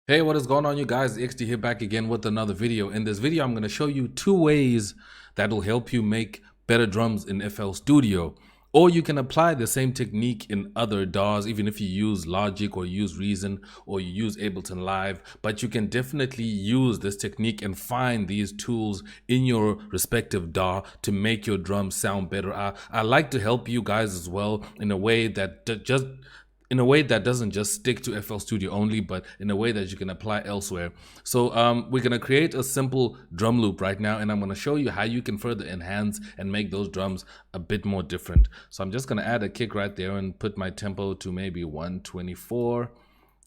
Hey, what is going on, you guys? XD here, back again with another video. In this video, I'm going to show you two ways that will help you make better drums in FL Studio. Or you can apply the same technique in other DAWs, even if you use Logic or use Reason or you use Ableton Live. But you can definitely use this technique and find these tools in your respective DAW to make your drums sound better. I like to help you guys as well in a way that doesn't just stick to FL Studio only, but in a way that you can apply elsewhere. So we're going to create a simple drum loop right now, and I'm going to show you how you can further enhance and make those drums a bit more different. So I'm just going to add a kick right there and put my tempo to maybe 124.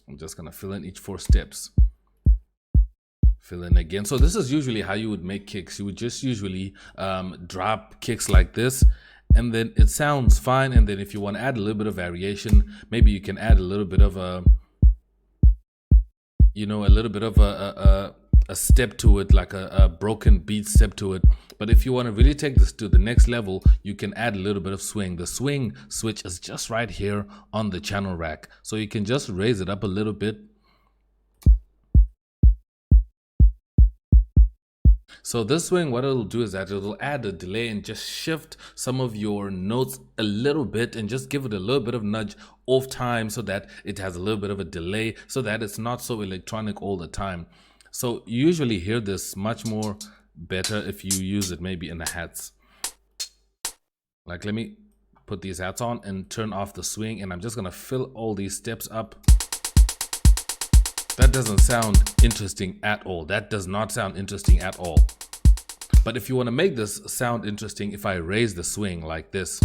I'm just going to fill in each 4 steps. Fill in again. So this is usually how you would make kicks. You would just usually drop kicks like this, and then it sounds fine. And then if you want to add a little bit of variation, maybe you can add a little bit of a step to it, like a broken beat step to it. But if you want to really take this to the next level, you can add a little bit of swing. The swing switch is just right here on the channel rack, so you can just raise it up a little bit. So this swing, what it'll do is that it'll add a delay and just shift some of your notes a little bit and just give it a little bit of nudge off time so that it has a little bit of a delay, so that it's not so electronic all the time. So you usually hear this much more better if you use it maybe in the hats. Like, let me put these hats on and turn off the swing, and I'm just gonna fill all these steps up. That doesn't sound interesting at all. That does not sound interesting at all. But if you want to make this sound interesting, if I raise the swing like this,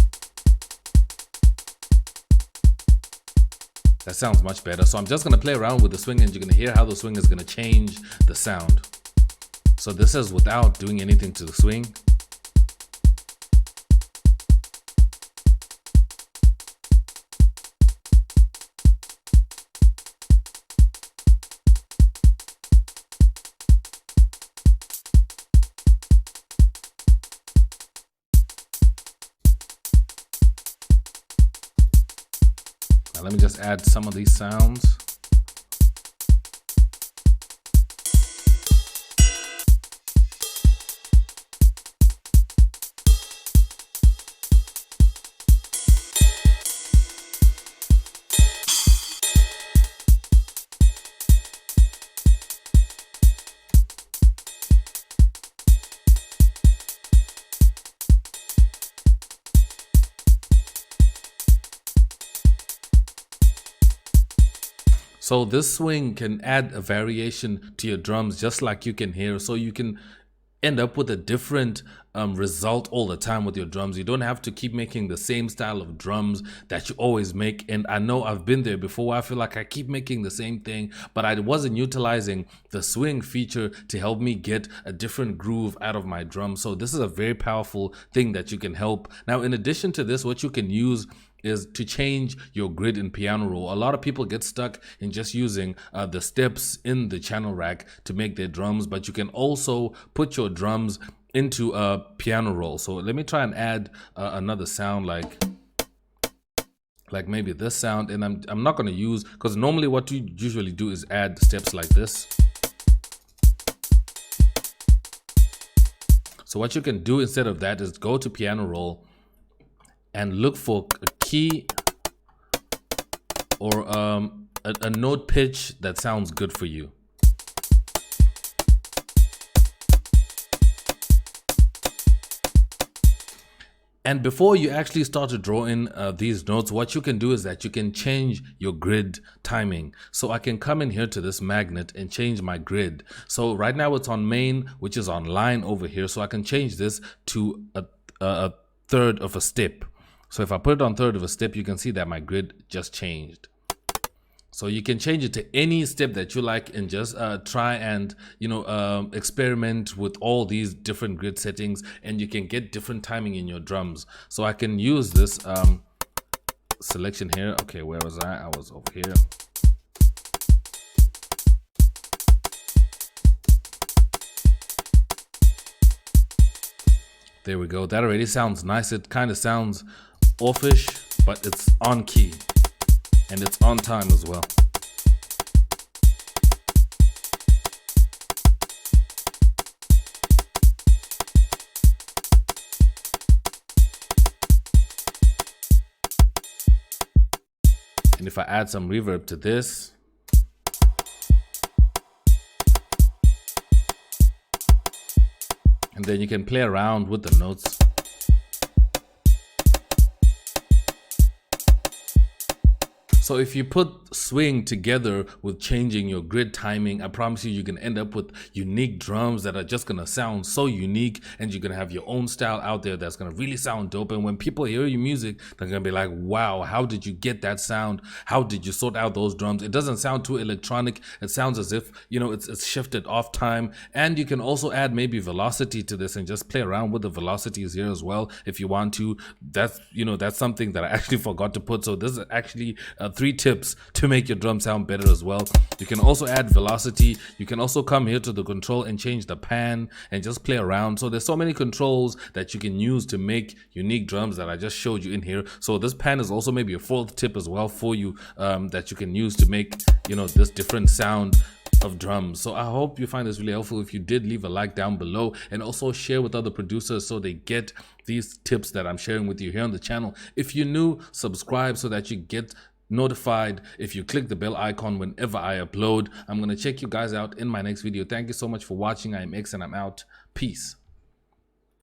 that sounds much better. So I'm just going to play around with the swing, and you're going to hear how the swing is going to change the sound. So this is without doing anything to the swing. Let me just add some of these sounds. So this swing can add a variation to your drums, just like you can hear. So you can end up with a different result all the time with your drums. You don't have to keep making the same style of drums that you always make. And I know I've been there before. I feel like I keep making the same thing, but I wasn't utilizing the swing feature to help me get a different groove out of my drum. So this is a very powerful thing that you can help. Now, in addition to this, what you can use is to change your grid in Piano Roll. A lot of people get stuck in just using the steps in the channel rack to make their drums, but you can also put your drums into a Piano Roll. So let me try and add another sound like maybe this sound, and I'm not going to use, because normally what you usually do is add steps like this. So what you can do instead of that is go to Piano Roll and look for a key or a note pitch that sounds good for you. And before you actually start to draw in these notes, what you can do is that you can change your grid timing. So I can come in here to this magnet and change my grid. So right now it's on main, which is on line over here. So I can change this to a third of a step. So if I put it on third of a step, you can see that my grid just changed. So you can change it to any step that you like and just try and, experiment with all these different grid settings, and you can get different timing in your drums. So I can use this selection here. Okay, where was I? I was over here. There we go. That already sounds nice. It kind of sounds offish, but it's on key and it's on time as well. And if I add some reverb to this, and then you can play around with the notes. So if you put swing together with changing your grid timing, I promise you can end up with unique drums that are just gonna sound so unique, and you're gonna have your own style out there that's gonna really sound dope. And when people hear your music, they're gonna be like, wow, how did you get that sound? How did you sort out those drums? It doesn't sound too electronic. It sounds as if, you know, it's shifted off time. And you can also add maybe velocity to this and just play around with the velocities here as well if you want to. That's, you know, that's something that I actually forgot to put. So this is actually 3 tips to make your drum sound better as well. You can also add velocity. You can also come here to the control and change the pan and just play around. So there's so many controls that you can use to make unique drums that I just showed you in here. So this pan is also maybe a 4th tip as well for you that you can use to make, you know, this different sound of drums. So I hope you find this really helpful. If you did, leave a like down below and also share with other producers so they get these tips that I'm sharing with you here on the channel. If you're new, subscribe so that you get notified if you click the bell icon whenever I upload. I'm going to check you guys out in my next video. Thank you so much for watching. I am X and I'm out. Peace.